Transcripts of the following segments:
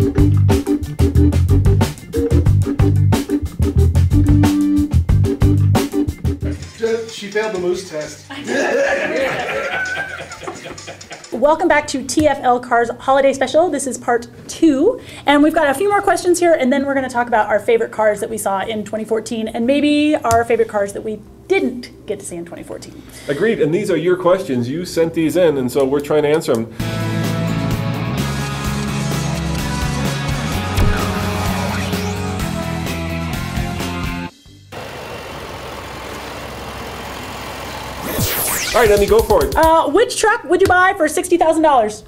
She failed the moose test. Welcome back to TFLcar's Holiday Special. This is part 2, and we've got a few more questions here, and then we're going to talk about our favorite cars that we saw in 2014, and maybe our favorite cars that we didn't get to see in 2014. Agreed, and these are your questions. You sent these in, and so we're trying to answer them. All right, Emmy, go for it. Which truck would you buy for $60,000?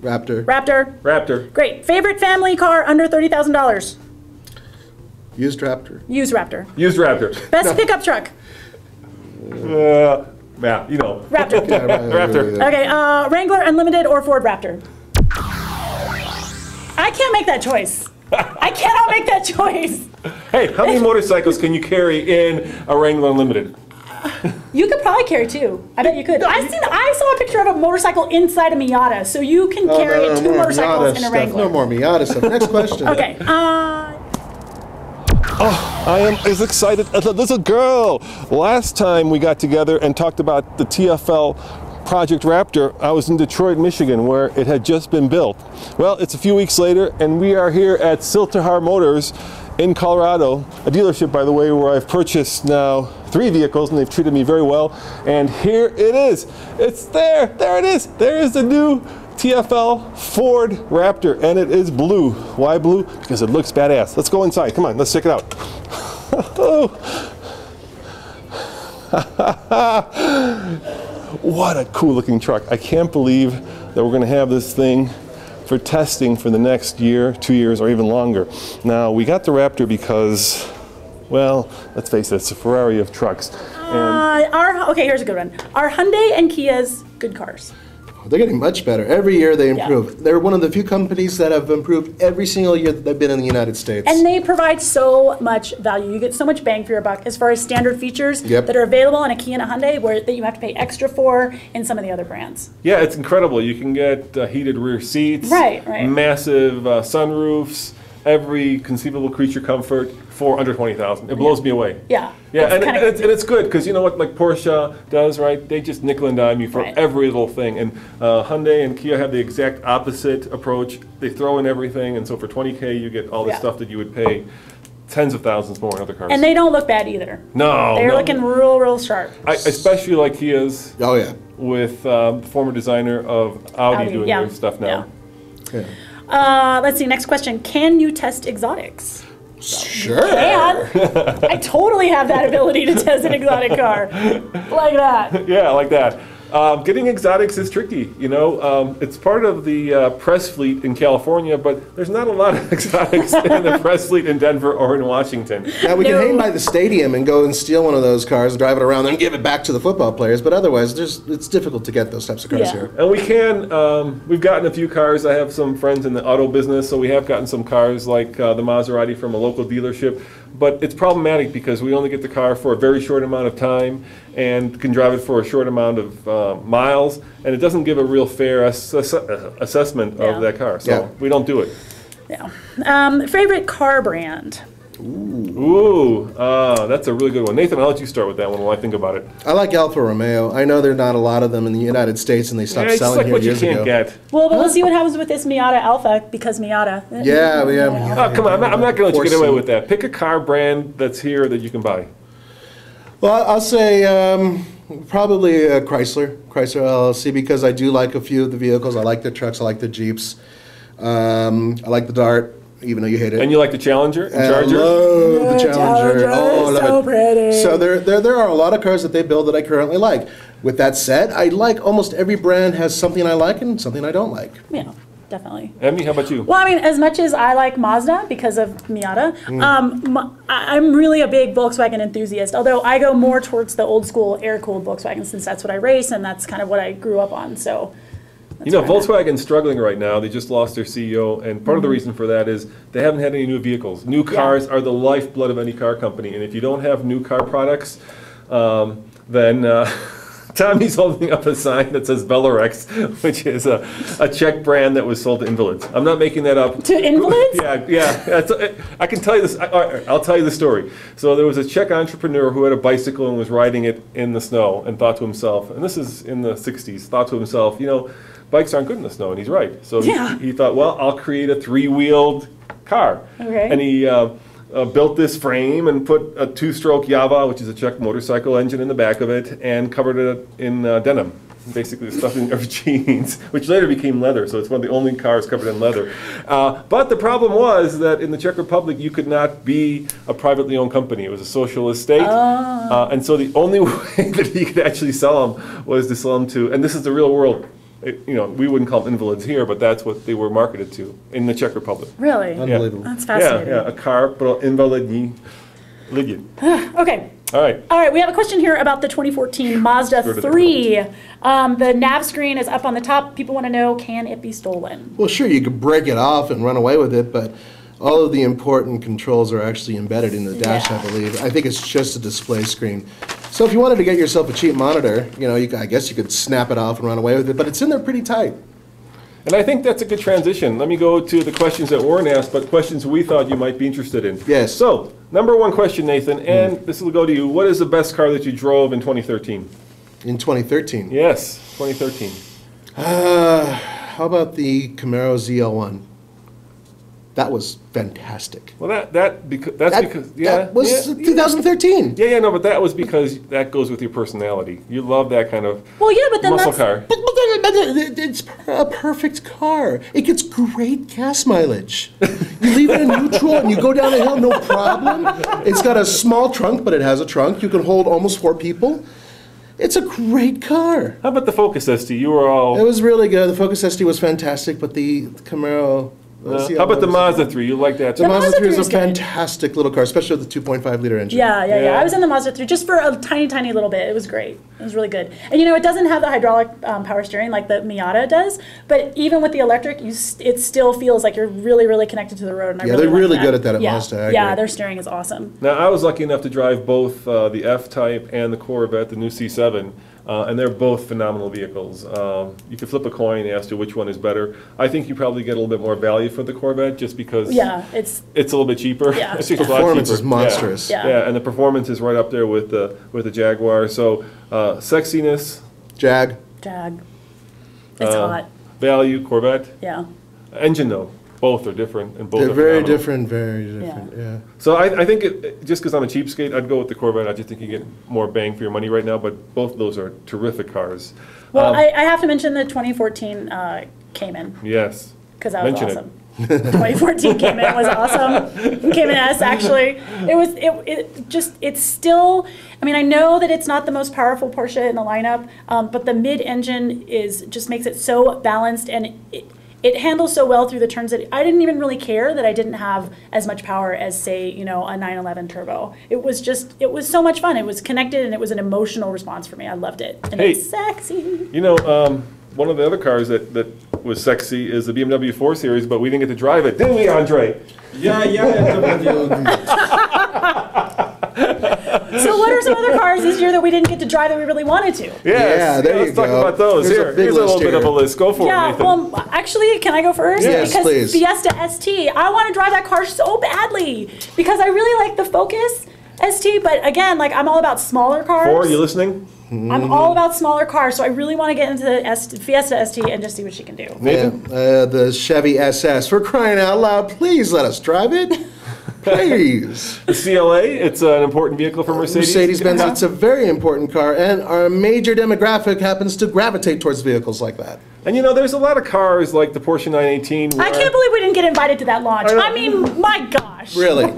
Raptor. Raptor. Raptor. Great. Favorite family car under $30,000? Used Raptor. Used Raptor. Used Raptor. Best pickup truck? Yeah, you know. Raptor. Raptor. Okay, Wrangler Unlimited or Ford Raptor? I can't make that choice. I cannot make that choice. Hey, how many motorcycles can you carry in a Wrangler Unlimited? You could probably carry 2. I bet you could. I saw a picture of a motorcycle inside a Miata, so you can carry 2 motorcycles in a Wrangler. No more Miata stuff. Next question. Okay. Oh, I am as excited as a little girl. Last time we got together and talked about the TFL Project Raptor, I was in Detroit, Michigan, where it had just been built. Well, it's a few weeks later, and we are here at Siltahar Motors in Colorado, a dealership, by the way, where I've purchased now 3 vehicles, and they've treated me very well. And here it is. It's there. There it is. There is the new TFL Ford Raptor, and it is blue. Why blue? Because it looks badass. Let's go inside. Come on, let's check it out. What a cool looking truck. I can't believe that we're going to have this thing for testing for the next year, 2 years, or even longer. Now, we got the Raptor because, well, let's face it, it's a Ferrari of trucks. Okay, here's a good one. Are Hyundai and Kias good cars? They're getting much better. Every year they improve. Yeah. They're one of the few companies that have improved every single year that they've been in the United States. And they provide so much value. You get so much bang for your buck as far as standard features Yep. that are available in a Kia and a Hyundai that you have to pay extra for in some of the other brands. Yeah, it's incredible. You can get heated rear seats, Right. massive sunroofs, every conceivable creature comfort for under $20,000. It blows me away. Yeah. Yeah, and it's good because you know what, like Porsche does, right? They just nickel and dime you for every little thing. And Hyundai and Kia have the exact opposite approach. They throw in everything, and so for $20K you get all the stuff that you would pay tens of thousands more in other cars. And they don't look bad either. No. They're looking real sharp. I especially like Kias. Oh yeah. With former designer of Audi doing their stuff now. Yeah. Let's see, next question. Can you test exotics? Sure. I totally have that ability to test an exotic car. Like that. Yeah, like that. Getting exotics is tricky, you know. It's part of the press fleet in California, but there's not a lot of exotics in the press fleet in Denver or in Washington. Now we can hang by the stadium and go and steal one of those cars, drive it around, and give it back to the football players. But otherwise, it's difficult to get those types of cars here. And we can. We've gotten a few cars. I have some friends in the auto business, so we have gotten some cars like the Maserati from a local dealership. But it's problematic because we only get the car for a very short amount of time and can drive it for a short amount of miles, and it doesn't give a real fair assessment of that car. So we don't do it. Yeah. Favorite car brand? Ooh, that's a really good one. Nathan, I'll let you start with that one while I think about it. I like Alfa Romeo. I know there are not a lot of them in the United States, and they stopped selling here years ago. It's like what you can't get. Well, but we'll see what happens with this Miata Alpha, because Miata. Yeah. Oh, come on, I'm not going to let you get away with that. Pick a car brand that's here that you can buy. Well, I'll say probably Chrysler LLC, because I do like a few of the vehicles. I like the trucks. I like the Jeeps. I like the Dart, even though you hate it. And you like the Challenger and Charger? I love the Challenger. Oh, I love so it. Pretty. So there are a lot of cars that they build that I currently like. With that said, I like almost every brand has something I like and something I don't like. Yeah. Definitely. Emmy, how about you? Well, I mean, as much as I like Mazda because of Miata, I'm really a big Volkswagen enthusiast, although I go more towards the old school air-cooled Volkswagen since that's what I race and that's kind of what I grew up on. So, you know, Volkswagen's struggling right now. They just lost their CEO, and part of the reason for that is they haven't had any new vehicles. New cars are the lifeblood of any car company, and if you don't have new car products, then Tommy's holding up a sign that says Velorex, which is a Czech brand that was sold to invalids. I'm not making that up. To invalids? Yeah. I can tell you this. I'll tell you the story. So there was a Czech entrepreneur who had a bicycle and was riding it in the snow and thought to himself, and this is in the 60s, thought to himself, bikes aren't good in the snow, and he's right. So he thought, well, I'll create a 3-wheeled car. Okay. And he built this frame and put a 2-stroke Java, which is a Czech motorcycle engine, in the back of it, and covered it in denim. Basically, the stuffing of jeans, which later became leather. So it's one of the only cars covered in leather. But the problem was that in the Czech Republic, you could not be a privately owned company. It was a socialist state. And so the only way that he could actually sell them was to sell them to, and this is the real world. We wouldn't call them invalids here, but that's what they were marketed to in the Czech Republic. Really? Unbelievable. That's fascinating. Yeah, a car pro invalidní lidi. Okay. All right. All right, we have a question here about the 2014 Mazda 3. The nav screen is up on the top. People want to know, can it be stolen? Well, sure, you could break it off and run away with it, but all of the important controls are actually embedded in the dash, I believe. I think it's just a display screen. So if you wanted to get yourself a cheap monitor, I guess you could snap it off and run away with it, but it's in there pretty tight. And I think that's a good transition. Let me go to the questions that weren't asked, but questions we thought you might be interested in. Yes. So, number one question, Nathan, and this will go to you. What is the best car that you drove in 2013? In 2013? Yes, 2013. How about the Camaro ZL1? That was fantastic. Well, that was 2013. Yeah, no, but that was because that goes with your personality. You love that kind of but then muscle car. But it's a perfect car. It gets great gas mileage. You leave it in neutral and you go down a hill, no problem. It's got a small trunk, but it has a trunk. You can hold almost 4 people. It's a great car. How about the Focus ST? You were all... It was really good. The Focus ST was fantastic, but the Camaro... how about the Mazda 3? You like that too? The Mazda 3 is a good. fantastic little car, especially with the 2.5-liter engine. Yeah. I was in the Mazda 3 just for a tiny little bit. It was great. It was really good. And it doesn't have the hydraulic power steering like the Miata does, but even with the electric, it still feels like you're really, really connected to the road. And they're really like good at that at Mazda. Yeah, their steering is awesome. Now, I was lucky enough to drive both the F-Type and the Corvette, the new C7. And they're both phenomenal vehicles. You could flip a coin as to which one is better. I think you probably get a little bit more value for the Corvette just because it's a little bit cheaper. Yeah. It's just Performance is monstrous. Yeah. And the performance is right up there with the Jaguar. So sexiness, Jag. It's hot. value, Corvette. Yeah. Engine though, both are different and both They're are very phenomenal. different. Yeah. So I think just because I'm a cheapskate, I'd go with the Corvette. I just think you get more bang for your money right now. But both of those are terrific cars. Well, I have to mention the 2014 Cayman. Yes. Because that was Mention awesome. 2014 Cayman was awesome. Cayman S, actually. It's still, I know that it's not the most powerful Porsche in the lineup, but the mid-engine just makes it so balanced, and it handles so well through the turns that I didn't even really care that I didn't have as much power as, say, a 911 turbo. It was so much fun. It was connected, and it was an emotional response for me. I loved it. And it's sexy. One of the other cars that was sexy is the BMW 4 Series, but we didn't get to drive it, did we, Andre? Yeah. So what are some other cars this year that we didn't get to drive that we really wanted to? Yes. there you Let's talk go. about those. Here's Here's a little bit of a list. Go for it, Nathan. Well, actually, can I go first? Yes, because please. Fiesta ST, I want to drive that car so badly because I really like the Focus ST, but again, I'm all about smaller cars. 4, you listening? I'm all about smaller cars, so I really want to get into the Fiesta ST and just see what she can do. Nathan? The Chevy SS. For crying out loud, please let us drive it. Please. The CLA, it's an important vehicle for Mercedes. Mercedes-Benz, it's a very important car, and our major demographic happens to gravitate towards vehicles like that. And there's a lot of cars like the Porsche 918. I can't believe we didn't get invited to that launch. My gosh. Really?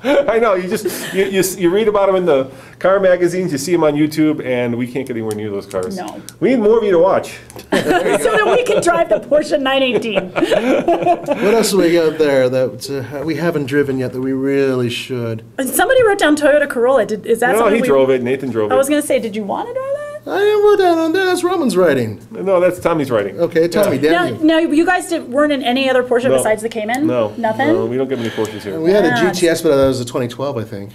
I know, you read about them in the car magazines, you see them on YouTube, and we can't get anywhere near those cars. No. We need more of you to watch. So that we can drive the Porsche 918. What else do we got there that we haven't driven yet that we really should? Somebody wrote down Toyota Corolla. Is that No, something he drove it. Nathan drove it. I was going to say, did you want to drive that? I didn't put that on there. That's Roman's writing. No, that's Tommy's writing. Okay, Tommy, damn you. No, you guys weren't in any other Porsche No. besides the Cayman? No. Nothing? No, we don't get many Porsches here. We had a GTS, but that was a 2012, I think.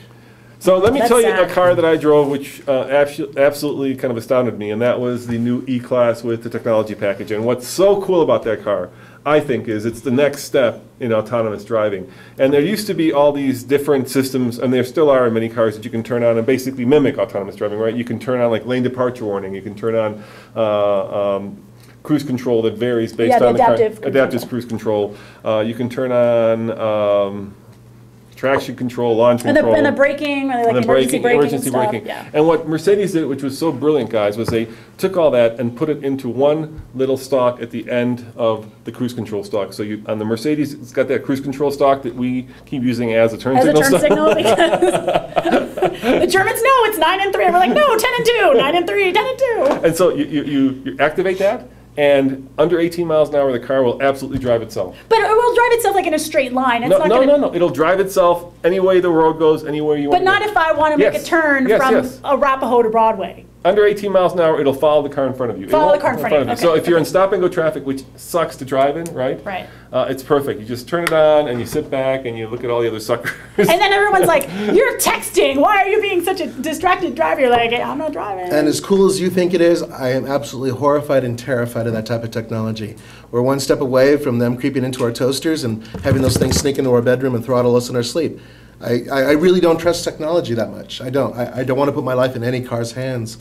So let me That's tell you sad. a car that I drove, which absolutely kind of astounded me, and that was the new E-Class with the technology package. And what's so cool about that car, I think, is it's the next step in autonomous driving. And there used to be all these different systems, and there still are in many cars, that you can turn on and basically mimic autonomous driving, right? You can turn on like lane departure warning, you can turn on cruise control that varies based on the car. Adaptive cruise control. You can turn on traction control, launch control. And the braking, like emergency braking. Yeah. And what Mercedes did, which was so brilliant, guys, was they took all that and put it into one little stalk at the end of the cruise control stalk. So on the Mercedes, it's got that cruise control stalk that we keep using as a turn signal. As a turn signal, because the Germans know it's 9 and 3, and we're like, no, 10 and 2, 9 and 3, 10 and 2. And so you activate that, and under 18 miles an hour, the car will absolutely drive itself. But it will drive itself like in a straight line. It's No. It'll drive itself any way the road goes, anywhere you want to go. But not if I want to make a turn from Arapahoe to Broadway. Under 18 miles an hour, it'll follow the car in front of you. Follow the car in front of you. Okay. So if you're in stop-and-go traffic, which sucks to drive in, right? Right. It's perfect. You just turn it on, and you sit back, and you look at all the other suckers. And then everyone's like, you're texting. Why are you being such a distracted driver? You're like, hey, I'm not driving. And as cool as you think it is, I am absolutely horrified and terrified of that type of technology. We're one step away from them creeping into our toasters and having those things sneak into our bedroom and throttle us in our sleep. I really don't trust technology that much. I don't. I don't want to put my life in any car's hands.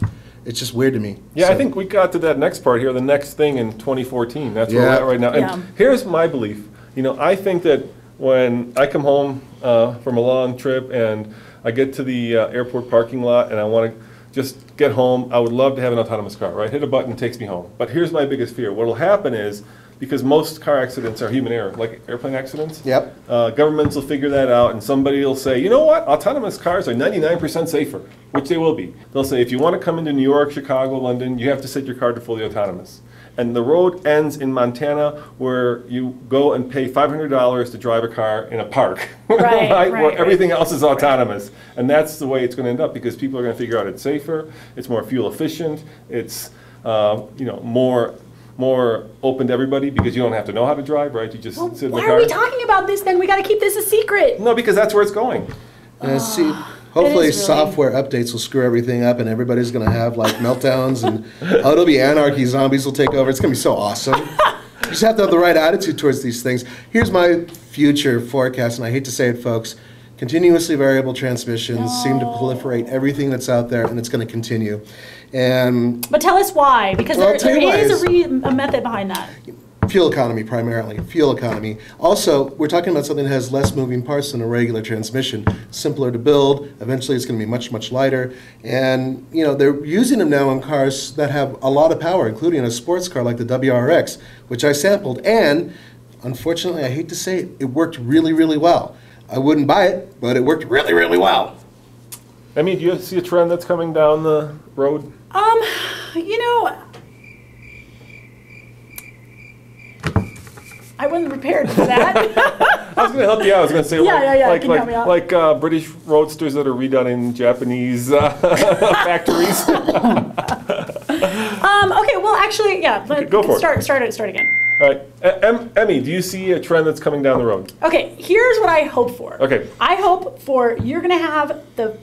It's just weird to me. Yeah, so. I think we got to that next part here, the next thing in 2014. That's where we're at right now. And here's my belief. I think that when I come home from a long trip and I get to the airport parking lot and I want to just get home, I would love to have an autonomous car, right? Hit a button, it takes me home. But here's my biggest fear. What will happen is, because most car accidents are human error, like airplane accidents. Yep. Governments will figure that out, and somebody will say, you know what, autonomous cars are 99% safer, which they will be. They'll say, if you want to come into New York, Chicago, London, you have to set your car to fully autonomous. And the road ends in Montana, where you go and pay $500 to drive a car in a park, where everything else is autonomous. And that's the way it's going to end up, because people are going to figure out it's safer, it's more fuel efficient, it's more open to everybody, because you don't have to know how to drive, right? You just sit in the car. Why are we talking about this then? We got to keep this a secret. No, because that's where it's going. See, hopefully software updates will screw everything up and everybody's going to have like meltdowns and it'll be anarchy, zombies will take over. It's going to be so awesome. You just have to have the right attitude towards these things. Here's my future forecast, and I hate to say it, folks. Continuously variable transmissions seem to proliferate everything that's out there, and it's going to continue. But tell us why, because there is a method behind that. Fuel economy, primarily. Fuel economy. Also, we're talking about something that has less moving parts than a regular transmission. Simpler to build. Eventually, it's going to be much, much lighter. And, they're using them now in cars that have a lot of power, including a sports car like the WRX, which I sampled. And, unfortunately, I hate to say it, it worked really, really well. I wouldn't buy it, but it worked really, really well. I mean, do you see a trend that's coming down the road? I wasn't prepared for that. I was going to help you out. I was going to say, like British roadsters that are redone in Japanese factories. Okay, well, actually, Go for it. Start again. All right, Emmy, do you see a trend that's coming down the road? Okay, here's what I hope for. Okay. I hope for you're going to have the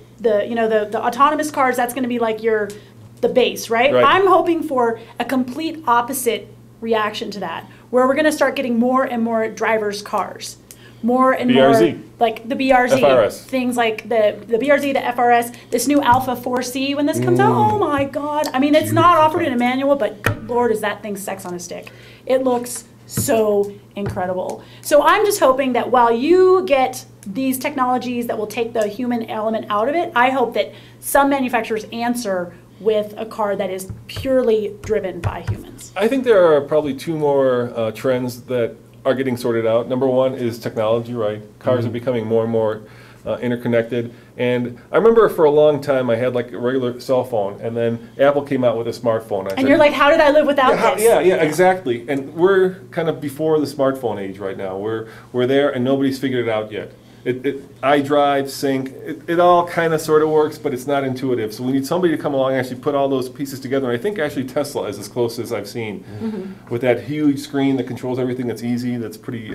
autonomous cars. That's going to be like the base, right? I'm hoping for a complete opposite reaction to that, where we're going to start getting more and more driver's cars. More and BRZ. more, like the BRZ, FRS. Things like the BRZ, the FRS, this new Alpha 4C, when this comes out, oh my God. I mean, it's not offered in a manual, but good Lord, is that thing sex on a stick. It looks so incredible. So I'm just hoping that while you get these technologies that will take the human element out of it, I hope that some manufacturers answer with a car that is purely driven by humans. I think there are probably two more trends that are getting sorted out. Number one is technology, right? Cars are becoming more and more interconnected. And I remember for a long time I had like a regular cell phone, and then Apple came out with a smartphone. And you're like, how did I live without this? Yeah, exactly. And we're kind of before the smartphone age right now. We're there, and nobody's figured it out yet. iDrive, sync, it all kind of sort of works, but it's not intuitive. So we need somebody to come along and actually put all those pieces together. And I think actually Tesla is as close as I've seen with that huge screen that controls everything. That's easy, that's pretty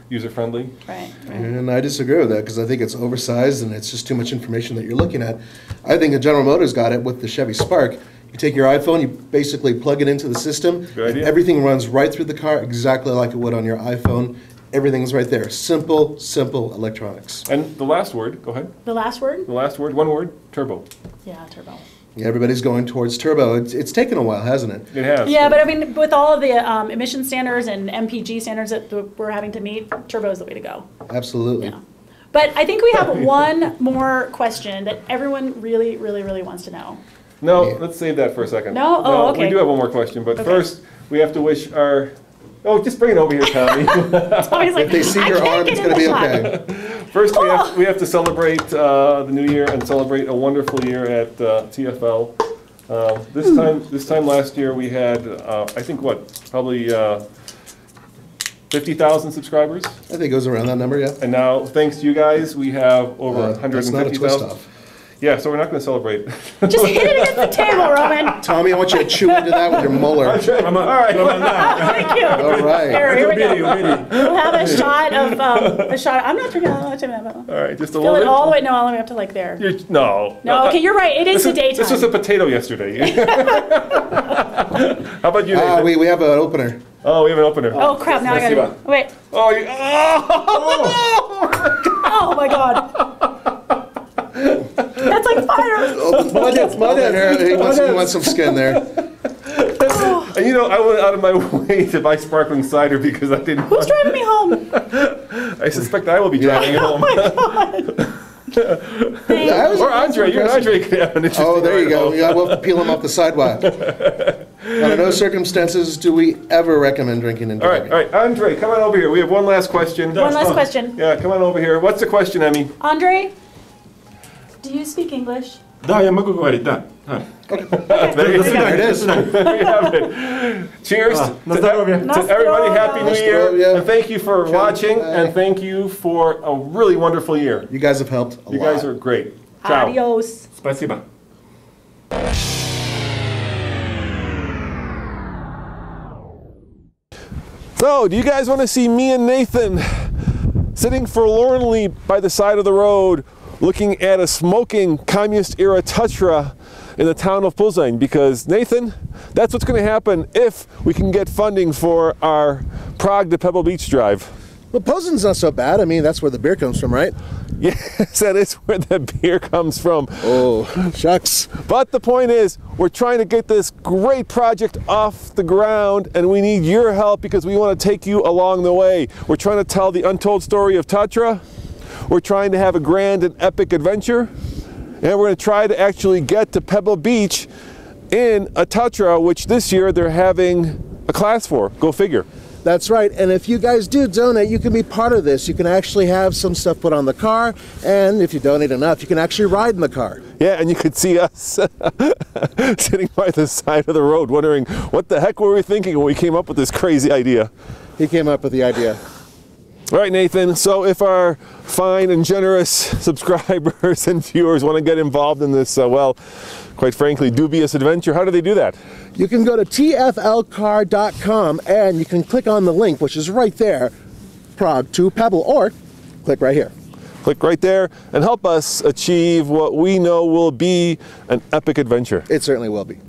user-friendly. Right. And I disagree with that because I think it's oversized and it's just too much information that you're looking at. I think General Motors got it with the Chevy Spark. You take your iPhone, you basically plug it into the system, Good idea. and everything runs right through the car exactly like it would on your iPhone. Everything's right there. Simple, simple electronics. And the last word, go ahead. The last word? The last word, one word, turbo. Yeah, turbo. Yeah, everybody's going towards turbo. It's taken a while, hasn't it? It has. Yeah, but I mean, with all of the emission standards and MPG standards that we're having to meet, turbo is the way to go. Absolutely. Yeah. But I think we have one more question that everyone really, really, really wants to know. No, let's save that for a second. No? Oh, okay. We do have one more question, but Okay. first we have to wish our... Oh, just bring it over here, Tommy. Tommy's like, If they see I your can't arm, get it's in going to be the shot. okay. First, we have to celebrate the new year and celebrate a wonderful year at TFL. This time last year we had, I think probably 50,000 subscribers. I think it goes around that number, yeah. And now, thanks to you guys, we have over That's not a twist 150,000. off. Yeah, so we're not going to celebrate. Just hit it against the table, Roman. Tommy, I want you to chew into that with your molar. All right. Thank you. All right. Here we go. We'll have a shot of, I'm not drinking that. All right, just a Fill little it bit. all the way, no, all the way up to like there. No. No, okay, you're right. It is the daytime. This was a potato yesterday. How about you, Nathan? We have an opener. Oh, we have an opener. Oh crap! Now I Let's gotta. see Wait. Oh, Oh my god. That's like fire. He wants some skin there. And you know, I went out of my way to buy sparkling cider because I didn't. Who's driving me home? I suspect I will be driving you home. Or Andre, you and Andre could have an interesting. Oh, there you ride go. home. Yeah, we'll peel him off the sidewalk. Under no circumstances do we ever recommend drinking and All driving. right, Andre, come on over here. We have one last question. One last question. Yeah, come on over here. What's the question, Emmy? Andre, do you speak English? Да, я могу говорить, да. There you There it is. There you have it. Cheers На здоровье. to everybody. Happy New Year. здоровья. And thank you for watching. And thank you for a really wonderful year. You guys have helped a You lot. guys are great. Ciao. Adios. Спасибо. So, do you guys want to see me and Nathan sitting forlornly by the side of the road looking at a smoking communist-era Tatra in the town of Plzeň? Because, Nathan, that's what's going to happen if we can get funding for our Prague to Pebble Beach drive. Well, Plzeň's not so bad. I mean, that's where the beer comes from, right? Yes, that is where the beer comes from. Oh, shucks. But the point is, we're trying to get this great project off the ground, and we need your help because we want to take you along the way. We're trying to tell the untold story of Tatra. We're trying to have a grand and epic adventure, and we're going to try to actually get to Pebble Beach in a Tatra, which this year they're having a class for. Go figure. That's right. And if you guys do donate, you can be part of this. You can actually have some stuff put on the car, and if you donate enough, you can actually ride in the car. Yeah, and you could see us sitting by the side of the road wondering what the heck were we thinking when we came up with this crazy idea. He came up with the idea. All right, Nathan, so if our fine and generous subscribers and viewers want to get involved in this, well, quite frankly, dubious adventure, how do they do that? You can go to TFLcar.com and you can click on the link, which is right there, Prague to Pebble, or click right here. Click right there and help us achieve what we know will be an epic adventure. It certainly will be.